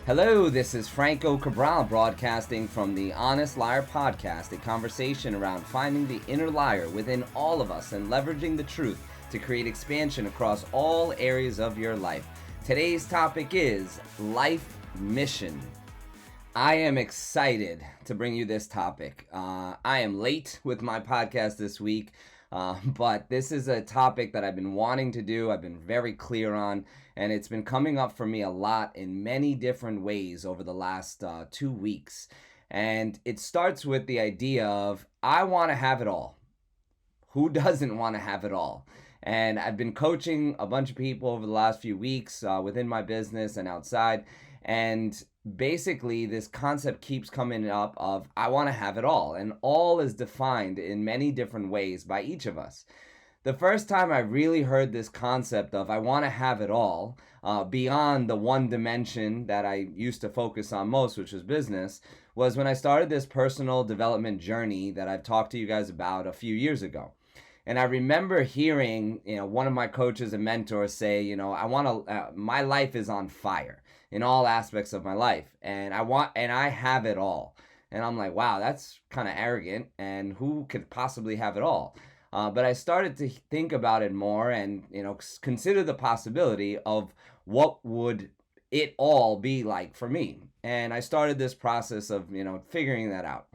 Hello, this is Franco.cabral broadcasting from the Honest Liar podcast, a conversation around finding the inner liar within all of us and leveraging the truth to create expansion across all areas of your life. Today's topic is life mission. I am excited to bring you this topic. I am late with my podcast this week, but this is a topic that I've been wanting to do. I've been very clear on, and it's been coming up for me a lot in many different ways over the last 2 weeks. And it starts with the idea of, I want to have it all. Who doesn't want to have it all? And I've been coaching a bunch of people over the last few weeks within my business and outside. And basically, this concept keeps coming up of, I want to have it all. And all is defined in many different ways by each of us. The first time I really heard this concept of I want to have it all, beyond the one dimension that I used to focus on most, which was business, was when I started this personal development journey that I've talked to you guys about a few years ago. And I remember hearing, one of my coaches and mentors say, my life is on fire in all aspects of my life, and I have it all. And I'm like, wow, that's kind of arrogant, and who could possibly have it all? But I started to think about it more and, consider the possibility of what would it all be like for me. And I started this process of, figuring that out.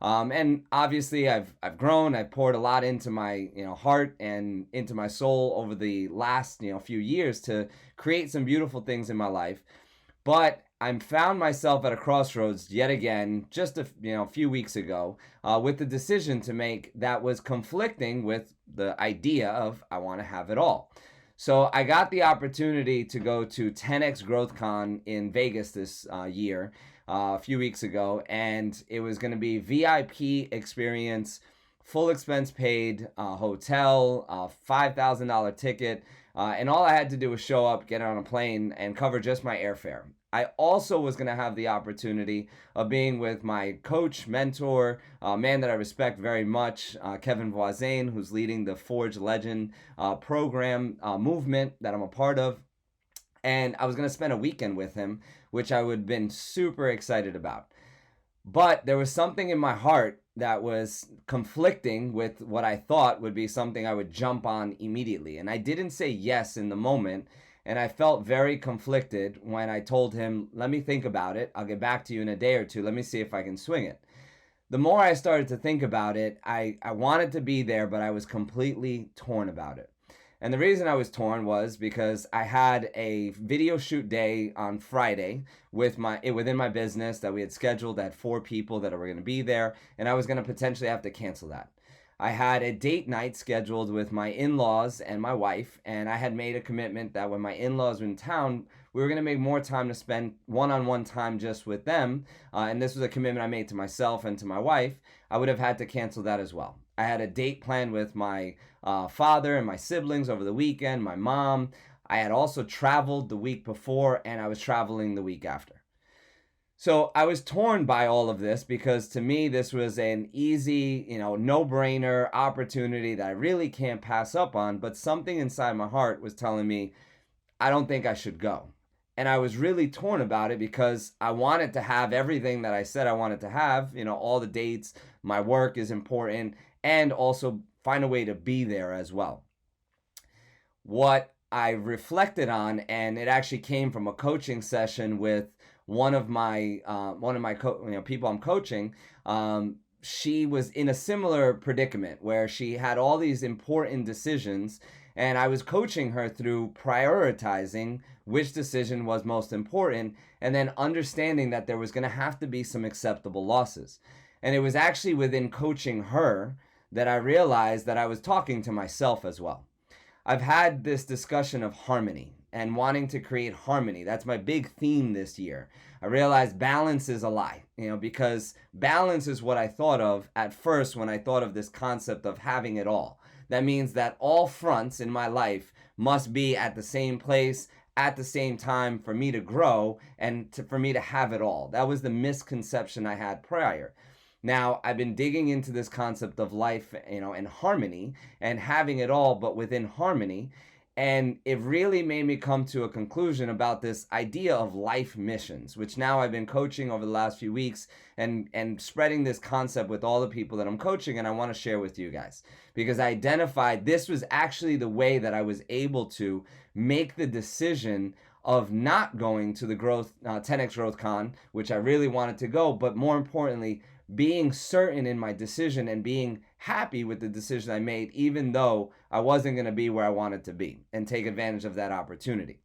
And obviously I've grown, I've poured a lot into my, heart and into my soul over the last, few years to create some beautiful things in my life. But I found myself at a crossroads yet again, just a few weeks ago, with the decision to make that was conflicting with the idea of I want to have it all. So I got the opportunity to go to 10X GrowthCon in Vegas this year, a few weeks ago, and it was going to be VIP experience, full expense paid, hotel, $5,000 ticket, and all I had to do was show up, get on a plane, and cover just my airfare. I also was going to have the opportunity of being with my coach, mentor, man that I respect very much, Kevin Voisin, who's leading the Forge Legend program movement that I'm a part of. And I was going to spend a weekend with him, which I would have been super excited about. But there was something in my heart that was conflicting with what I thought would be something I would jump on immediately. And I didn't say yes in the moment. And I felt very conflicted when I told him, let me think about it. I'll get back to you in a day or two. Let me see if I can swing it. The more I started to think about it, I wanted to be there, but I was completely torn about it. And the reason I was torn was because I had a video shoot day on Friday within my business that we had scheduled. I had 4 people that were going to be there, and I was going to potentially have to cancel that. I had a date night scheduled with my in-laws and my wife, and I had made a commitment that when my in-laws were in town, we were going to make more time to spend one-on-one time just with them, and this was a commitment I made to myself and to my wife. I would have had to cancel that as well. I had a date planned with my father and my siblings over the weekend, my mom. I had also traveled the week before, and I was traveling the week after. So I was torn by all of this because to me, this was an easy, no-brainer opportunity that I really can't pass up on. But something inside my heart was telling me, I don't think I should go. And I was really torn about it because I wanted to have everything that I said I wanted to have, all the dates, my work is important, and also find a way to be there as well. What I reflected on, and it actually came from a coaching session with one of my people I'm coaching. She was in a similar predicament where she had all these important decisions, and I was coaching her through prioritizing which decision was most important, and then understanding that there was going to have to be some acceptable losses. And it was actually within coaching her that I realized that I was talking to myself as well. I've had this discussion of harmony and wanting to create harmony. That's my big theme this year. I realized balance is a lie, because balance is what I thought of at first when I thought of this concept of having it all. That means that all fronts in my life must be at the same place, at the same time for me to grow and for me to have it all. That was the misconception I had prior. Now, I've been digging into this concept of life, and harmony and having it all, but within harmony. And it really made me come to a conclusion about this idea of life missions, which now I've been coaching over the last few weeks and spreading this concept with all the people that I'm coaching, and I want to share with you guys because I identified this was actually the way that I was able to make the decision of not going to the 10x Growth Con, which I really wanted to go, but more importantly, being certain in my decision and being happy with the decision I made, even though I wasn't going to be where I wanted to be, and take advantage of that opportunity.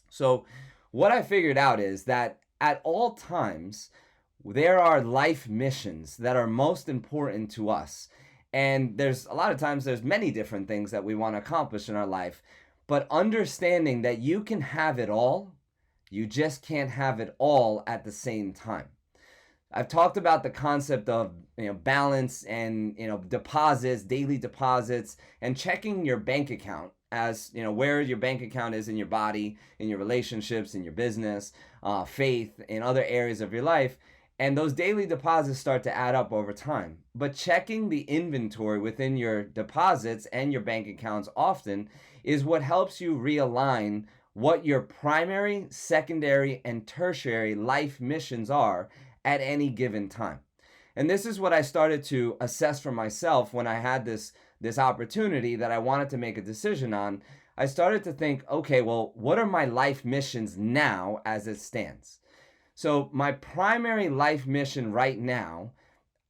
So what I figured out is that at all times, there are life missions that are most important to us. And there's a lot of times there's many different things that we want to accomplish in our life, but understanding that you can have it all, you just can't have it all at the same time. I've talked about the concept of balance and deposits, daily deposits, and checking your bank account as where your bank account is in your body, in your relationships, in your business, faith, in other areas of your life. And those daily deposits start to add up over time. But checking the inventory within your deposits and your bank accounts often is what helps you realign what your primary, secondary, and tertiary life missions are at any given time. And this is what I started to assess for myself when I had this opportunity that I wanted to make a decision on. I started to think, okay, well, what are my life missions now as it stands? So my primary life mission right now,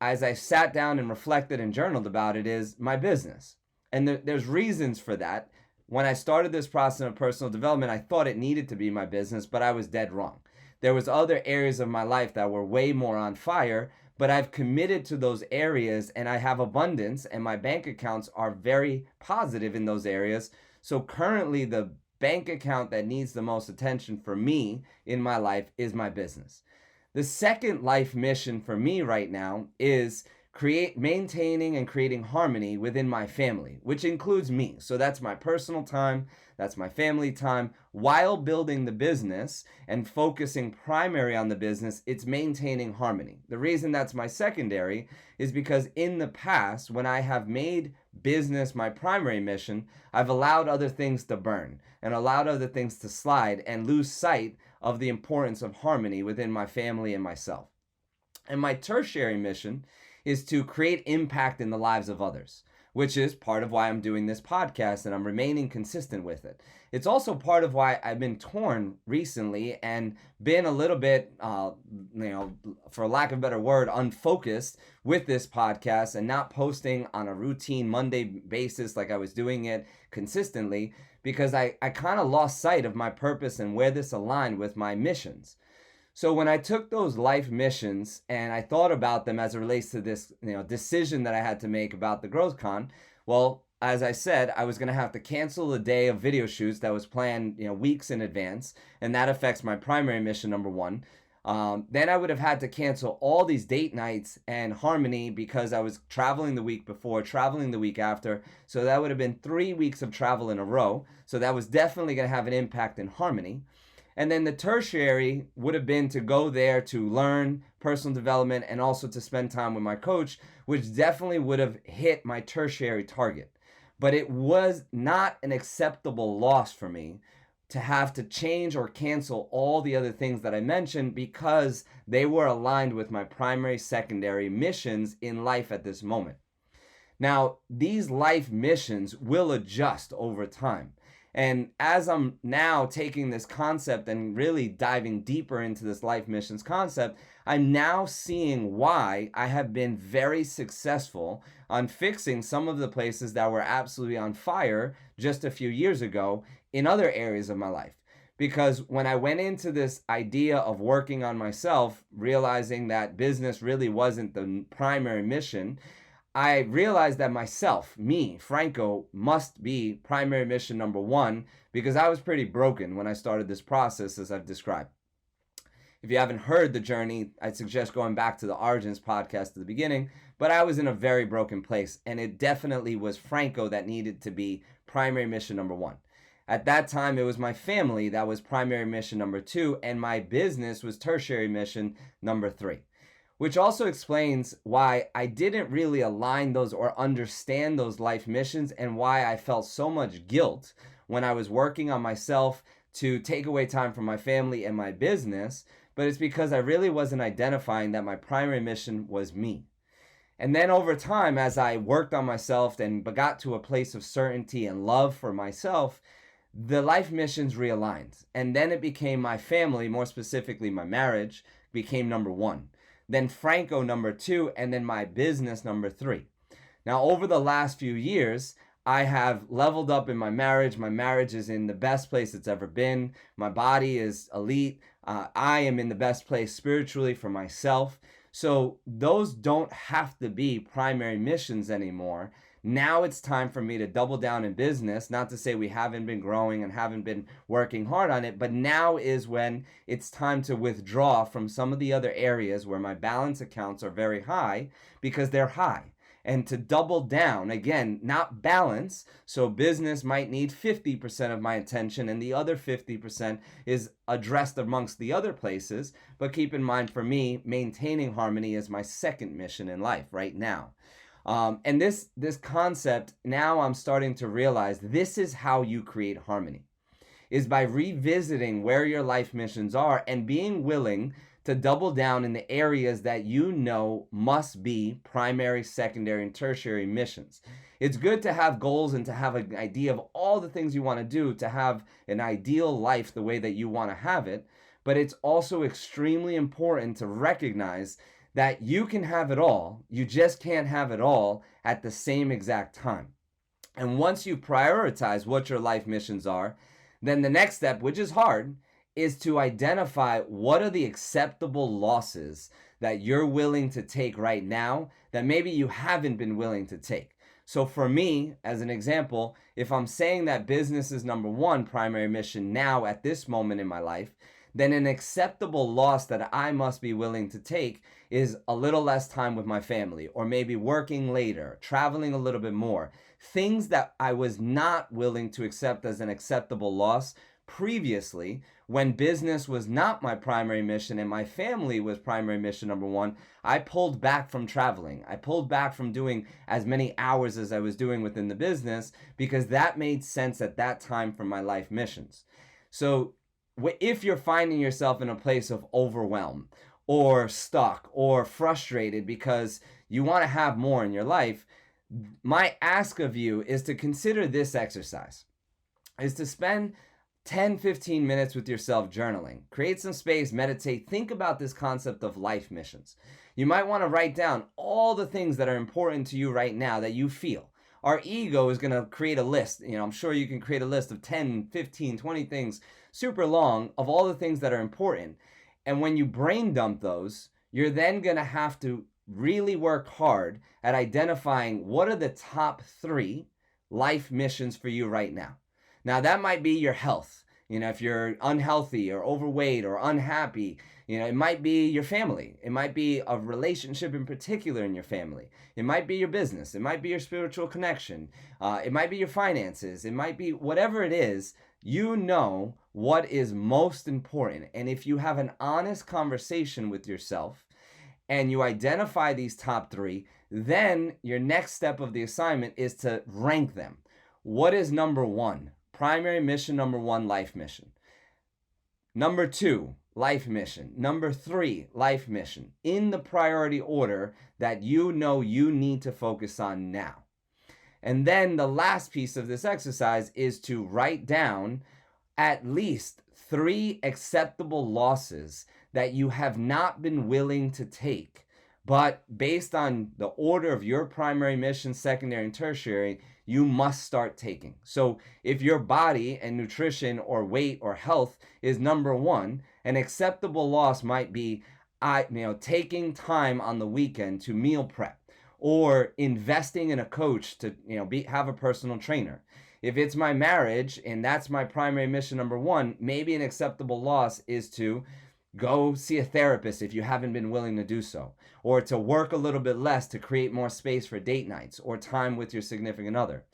as I sat down and reflected and journaled about it, is my business. And there's reasons for that. When I started this process of personal development, I thought it needed to be my business, but I was dead wrong. There was other areas of my life that were way more on fire, but I've committed to those areas and I have abundance and my bank accounts are very positive in those areas. So currently the bank account that needs the most attention for me in my life is my business. The second life mission for me right now is maintaining and creating harmony within my family, which includes me. So that's my personal time, that's my family time. While building the business and focusing primary on the business, it's maintaining harmony. The reason that's my secondary is because in the past, when I have made business my primary mission, I've allowed other things to burn and allowed other things to slide and lose sight of the importance of harmony within my family and myself. And my tertiary mission is to create impact in the lives of others, which is part of why I'm doing this podcast and I'm remaining consistent with it. It's also part of why I've been torn recently and been a little bit, for lack of a better word, unfocused with this podcast and not posting on a routine Monday basis like I was doing it consistently because I kind of lost sight of my purpose and where this aligned with my missions. So when I took those life missions and I thought about them as it relates to this, decision that I had to make about the Growth Con, well, as I said, I was going to have to cancel the day of video shoots that was planned, weeks in advance, and that affects my primary mission, number one. Then I would have had to cancel all these date nights and harmony because I was traveling the week before, traveling the week after. So that would have been 3 weeks of travel in a row. So that was definitely going to have an impact in harmony. And then the tertiary would have been to go there to learn personal development and also to spend time with my coach, which definitely would have hit my tertiary target. But it was not an acceptable loss for me to have to change or cancel all the other things that I mentioned because they were aligned with my primary, secondary missions in life at this moment. Now, these life missions will adjust over time. And as I'm now taking this concept and really diving deeper into this life missions concept, I'm now seeing why I have been very successful on fixing some of the places that were absolutely on fire just a few years ago in other areas of my life. Because when I went into this idea of working on myself, realizing that business really wasn't the primary mission, I realized that myself, me, Franco, must be primary mission number one because I was pretty broken when I started this process, as I've described. If you haven't heard the journey, I'd suggest going back to the Origins podcast at the beginning, but I was in a very broken place, and it definitely was Franco that needed to be primary mission number one. At that time, it was my family that was primary mission number two, and my business was tertiary mission number three. Which also explains why I didn't really align those or understand those life missions and why I felt so much guilt when I was working on myself to take away time from my family and my business, but it's because I really wasn't identifying that my primary mission was me. And then over time, as I worked on myself and got to a place of certainty and love for myself, the life missions realigned. And then it became my family, more specifically my marriage, became number one. Then Franco, number two, and then my business, number three. Now, over the last few years, I have leveled up in my marriage. My marriage is in the best place it's ever been. My body is elite. I am in the best place spiritually for myself. So those don't have to be primary missions anymore. Now it's time for me to double down in business. Not to say we haven't been growing and haven't been working hard on it, but now is when it's time to withdraw from some of the other areas where my balance accounts are very high because they're high. And to double down, again, not balance. So business might need 50% of my attention and the other 50% is addressed amongst the other places. But keep in mind, for me, maintaining harmony is my second mission in life right now. And this concept, now I'm starting to realize this is how you create harmony, is by revisiting where your life missions are and being willing to double down in the areas that you know must be primary, secondary, and tertiary missions. It's good to have goals and to have an idea of all the things you want to do to have an ideal life the way that you want to have it, but it's also extremely important to recognize that you can have it all, you just can't have it all at the same exact time. And once you prioritize what your life missions are, then the next step, which is hard, is to identify what are the acceptable losses that you're willing to take right now that maybe you haven't been willing to take. So for me, as an example, if I'm saying that business is number one primary mission now at this moment in my life, then an acceptable loss that I must be willing to take is a little less time with my family, or maybe working later, traveling a little bit more. Things that I was not willing to accept as an acceptable loss previously, when business was not my primary mission and my family was primary mission number one, I pulled back from traveling. I pulled back from doing as many hours as I was doing within the business because that made sense at that time for my life missions. So if you're finding yourself in a place of overwhelm or stuck or frustrated because you want to have more in your life, my ask of you is to consider this exercise, is to spend 10-15 minutes with yourself journaling. Create some space, meditate, think about this concept of life missions. You might want to write down all the things that are important to you right now that you feel. Our ego is going to create a list. I'm sure you can create a list of 10, 15, 20 things, super long, of all the things that are important. And when you brain dump those, you're then going to have to really work hard at identifying what are the top 3 life missions for you right now. Now, that might be your health. If you're unhealthy or overweight or unhappy, it might be your family. It might be a relationship in particular in your family. It might be your business. It might be your spiritual connection. It might be your finances. It might be whatever it is. You know what is most important. And if you have an honest conversation with yourself and you identify these top 3, then your next step of the assignment is to rank them. What is number 1? Primary mission number 1, life mission. Number 2, life mission. Number 3, life mission. In the priority order that you know you need to focus on now. And then the last piece of this exercise is to write down at least 3 acceptable losses that you have not been willing to take, but based on the order of your primary mission, secondary, and tertiary, you must start taking. So if your body and nutrition or weight or health is number 1, an acceptable loss might be taking time on the weekend to meal prep, or investing in a coach to have a personal trainer. If it's my marriage and that's my primary mission number 1, maybe an acceptable loss is to go see a therapist if you haven't been willing to do so, or to work a little bit less to create more space for date nights or time with your significant other.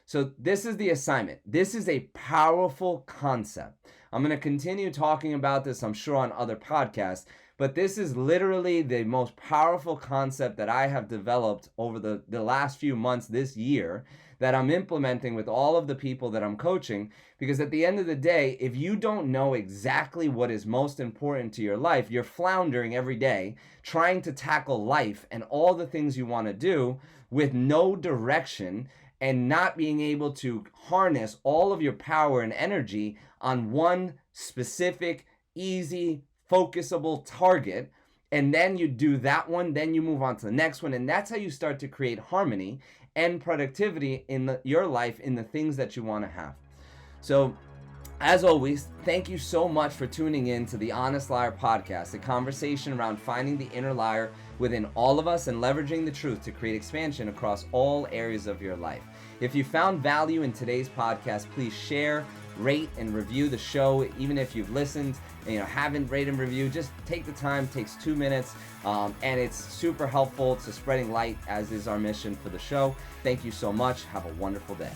So this is the assignment. This is a powerful concept. I'm going to continue talking about this, I'm sure, on other podcasts, but this is literally the most powerful concept that I have developed over the last few months this year that I'm implementing with all of the people that I'm coaching. Because at the end of the day, if you don't know exactly what is most important to your life, you're floundering every day trying to tackle life and all the things you want to do with no direction, and not being able to harness all of your power and energy on one specific, easy, focusable target. And then you do that one, then you move on to the next one. And that's how you start to create harmony and productivity in your life, in the things that you want to have. So, as always, thank you so much for tuning in to the Honest Liar podcast, a conversation around finding the inner liar within all of us and leveraging the truth to create expansion across all areas of your life. If you found value in today's podcast, please share, rate, and review the show. Even if you've listened and haven't rated and reviewed, just take the time. It takes 2 minutes, and it's super helpful to spreading light, as is our mission for the show. Thank you so much. Have a wonderful day.